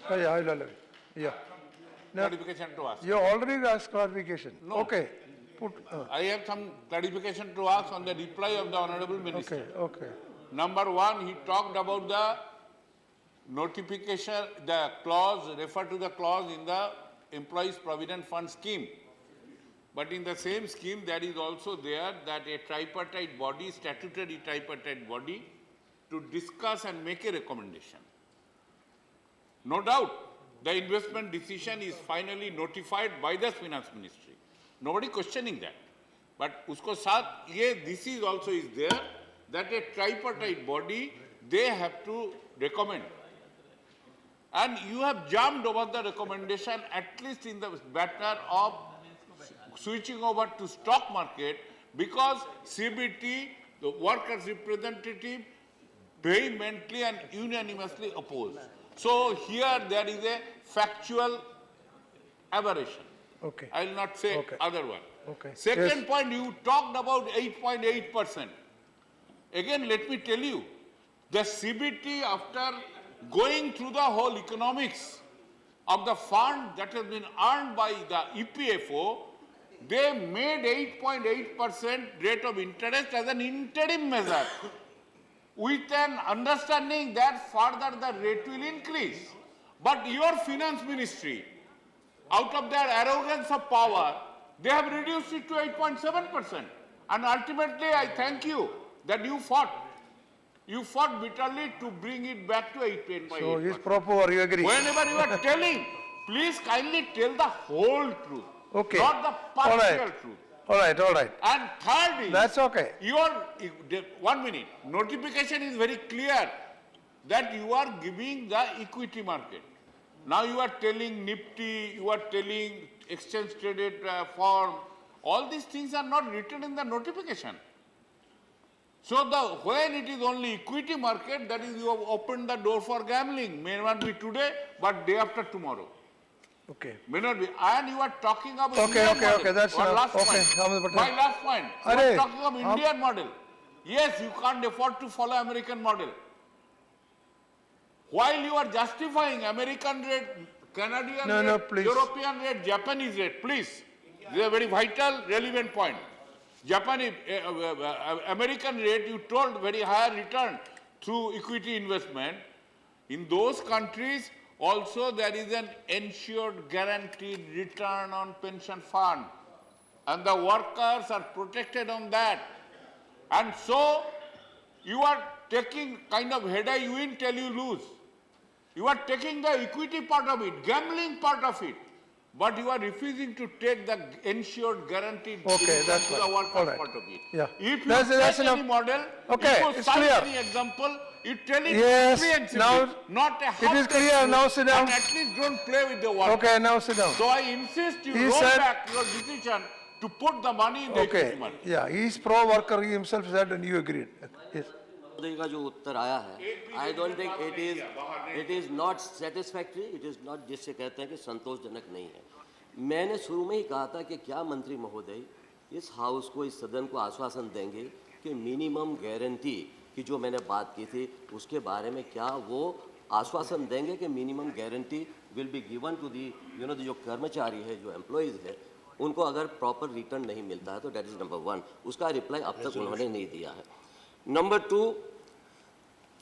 Yeah. No, clarification to ask. you already asked clarification. No. Okay. Put. I have some clarification to ask on the reply of the Honorable Minister. Okay. Number one, he talked about the notification, the clause, refer to the clause in the Employees Provident Fund scheme. But in the same scheme, there is also there that a tripartite body, statutory tripartite body, to discuss and make a recommendation. No doubt, the investment decision is finally notified by the Finance Ministry. Nobody questioning that. But usko saath, this is also is there, that a tripartite body, they have to recommend. And you have jumped over the recommendation, at least in the matter of switching over to stock market, because CBT, the workers' representative, vehemently and unanimously opposed. So here there is a factual aberration. Okay. I will not say Okay. other one. Okay. Second Yes. point, you talked about 8.8%. Again, let me tell you, the CBT, after going through the whole economics of the fund that has been earned by the EPFO, they made 8.8% rate of interest as an interim measure, with an understanding that further the rate will increase. But your finance ministry, out of their arrogance of power, they have reduced it to 8.7%. And ultimately, I thank you that you fought. You fought bitterly to bring it back to 8.8%. So is proper, you agree? Whenever you are telling, please kindly tell the whole truth, Okay. not the All partial right. truth. All right. And third is, That's okay. your, 1 minute, notification is very clear that you are giving the equity market. Now you are telling Nifty, you are telling exchange traded firm, all these things are not written in the notification. So when it is only equity market, that is you have opened the door for gambling. May not be today, but day after tomorrow. Okay. May not be. And you are talking about Okay, Indian model. that's One enough. last Okay, point. Ahmed Patel. My last point. You Arey, are talking of Indian model. Yes, you can't afford to follow American model. While you are justifying American rate, Canadian rate, please. European rate, Japanese rate, please. This is a very vital, relevant point. Japanese, American rate, you told very higher return through equity investment. In those countries, also there is an ensured guaranteed return on pension fund. And the workers are protected on that. And so, you are taking kind of headache, you win till you lose. You are taking the equity part of it, gambling part of it. But you are refusing to take the ensured guaranteed Okay, return that's to the right. workers All right. part of it. Yeah. If you That's take any enough. model, Okay, if you it's cite clear. any example, you tell it Yes, comprehensively, now not a half it is clear. truth, Now sit down. and at least don't play with the words. Okay, now sit down. So I insist you He roll said- back your decision to put the money in the Okay. equity market. Yeah, he's pro-worker, he himself said, and you agreed. Yes. महोदय का जो उत्तर आया है, I don't think it is not satisfactory, it is not, जिससे कहते हैं कि संतोषजनक नहीं है। मैंने शुरू में ही कहा था कि क्या मंत्री महोदय इस हाउस को, इस सदन को आश्वासन देंगे कि मिनिमम गारंटी की जो मैंने बात की थी उसके बारे में क्या वो आश्वासन देंगे कि minimum guarantee will be given to the जो कर्मचारी है, जो एम्प्लॉयज़ है, उनको अगर प्रॉपर रिटर्न नहीं मिलता है तो डेट इज़ नंबर 1। उसका रिप्लाई अब तक उन्होंने नहीं दिया है। Number 2,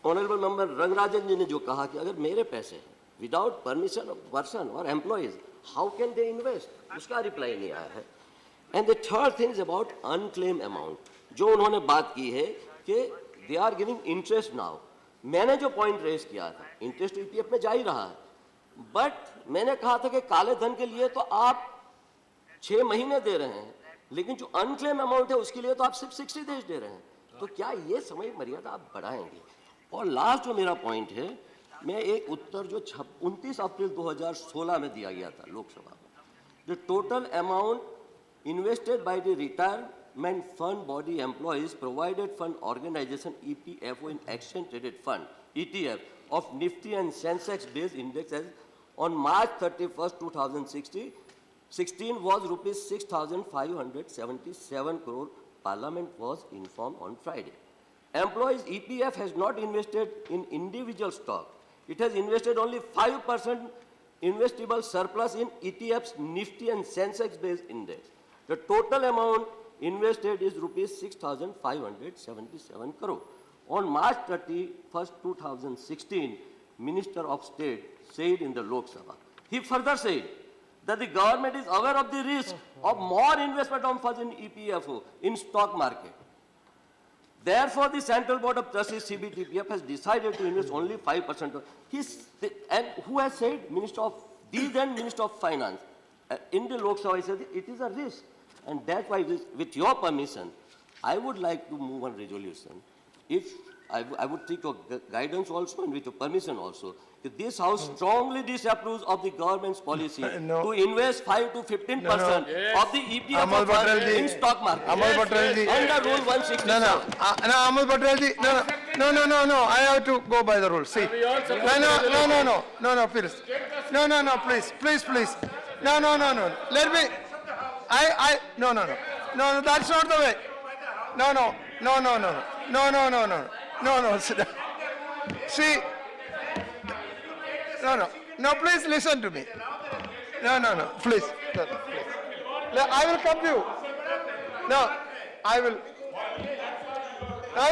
honourable member Rangarajan ji ने जो कहा कि अगर मेरे पैसे हैं विदाउट परमिशन ऑफ पर्सन और employees, how can they invest, उसका रिप्लाई नहीं आया है। And the third thing is about unclaim amount, जो उन्होंने बात की है कि they are giving interest now. मैंने जो पॉइंट रेज किया था, इंटरेस्ट ईपीएफ में जा ही रहा है, बट मैंने कहा था कि काले धन के लिए तो आप 6 महीने दे रहे हैं, लेकिन जो अनक्लेम अमाउंट है उसके लिए तो आप सिर्फ 60 डेज दे रहे हैं। तो क्या ये समय मर्यादा आप बढ़ाएंगे? और लास्ट जो मेरा पॉइंट है, मैं एक उत्तर जो 29 अप्रैल 2016 में दिया गया था लोकसभा में, the total amount invested by the retirement fund body employees provided fund organization EPFO in exchange traded fund ETF of Nifty and Sensex based index as on March 31, 2016 was rupees 6,577 crore. Parliament was informed on Friday. Employees EPF has not invested in individual stock It has invested only 5% investable surplus in ETFs, Nifty and Sensex based index. The total amount invested is rupees 6,577 crore. On March 31st, 2016, Minister of State said in the Lok Sabha. He further said that the government is aware of the risk of more investment of funds in EPFO in stock market. Therefore, the Central Board of Trustees (CBTPF) has decided to invest only 5%. And who has said? Minister of the then Minister of Finance in the Lok Sabha, he said it is a risk, and that's why, with your permission, I would like to move on resolution. If I would take your guidance also, and with your permission also, that this House strongly disapproves of the government's policy No. to invest 5 to 15% No, no. of the EPF Amal funds Patel in ji. stock market. Amal Patel ji. Under Rule 167. No, Amal Patel ji, no, I have to go by the rules. See, no, please. No, please. No, let me, no, that's not the way. No, sit down. See, no, please listen to me. No, please. I will come to you. No, I will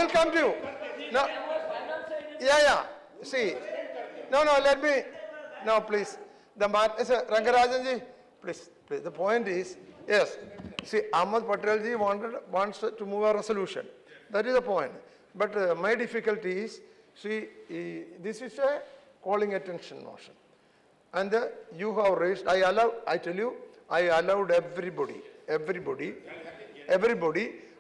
come to you. No, yeah. See, no, let me. No, please. The man, Rangarajan ji, please. The point is, yes. See, Ahmad Patel ji wants to move a resolution. That is the point. But my difficulty is, see, this is a calling attention motion. And you have raised, I allowed everybody,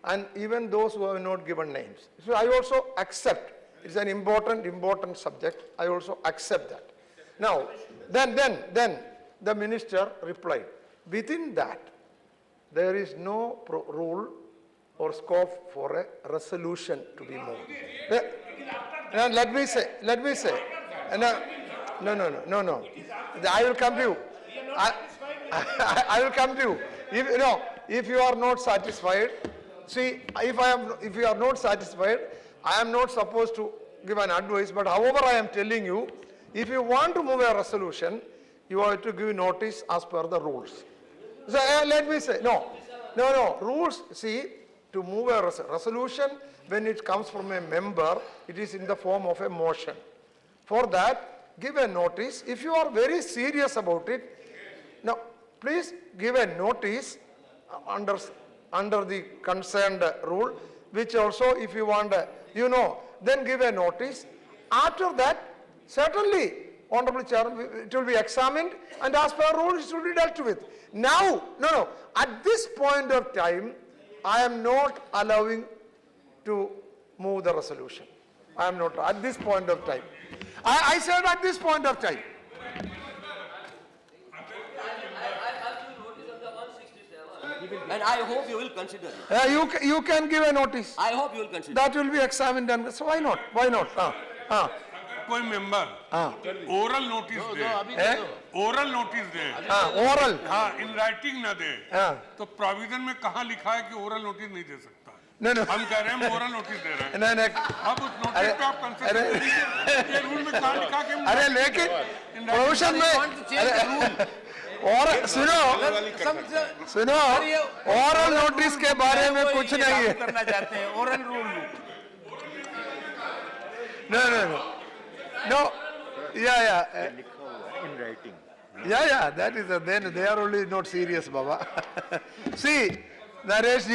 and even those who have not given names. So I also accept, it's an important subject, I also accept that. Now, then the minister replied, within that, there is no rule or scope for a resolution to be moved. Now, let me say. No. I will come to you. I will come to you. If you are not satisfied, see, if you are not satisfied, I am not supposed to give an advice, but however I am telling you, if you want to move a resolution, you have to give notice as per the rules. So let me say, no, rules, see, to move a resolution, when it comes from a member, it is in the form of a motion. For that, give a notice. If you are very serious about it, now, please give a notice under the concerned rule, which also, if you want, then give a notice. After that, certainly, Honorable Chairman, it will be examined, and as per rules, it will be dealt with. Now, at this point of time, I am not allowing to move the resolution. I am not, at this point of time. I said at this point of time. And I hope you will consider it. You can give a notice. I hope you will consider That will be examined, and so why not? कोई member oral notice दे oral notice दे Oral. हाँ in writing ना दे तो provision में कहाँ लिखा है कि oral notice नहीं दे सकता No. हम कह रहे हैं हम ओरल नोटिस दे रहे हैं No. अब उस नोटिस पे आप कंसिडर कीजिए ये रूल में कहाँ लिखा कि अरे लेकिन प्रोविजन में और सुनो ओरल नोटिस के बारे में कुछ नहीं है करना चाहते हैं oral rule No. Yeah. In writing. Yeah. That is then they are only not serious, Baba. See, Naresh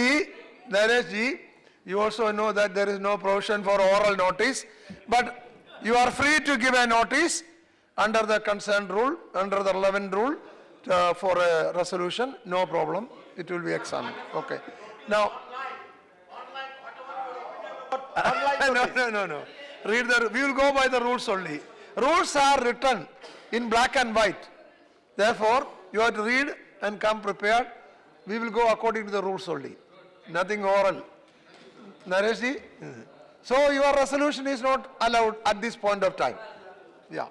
ji, you also know that there is no provision for oral notice, but you are free to give a notice under the concerned rule, under the 11th rule for a resolution. No problem. It will be examined. Okay. Now. No. We will go by the rules only. Rules are written in black and white. Therefore, you have to read and come prepared. We will go according to the rules only. Nothing oral. Naresh ji? So your resolution is not allowed at this point of time. Yeah.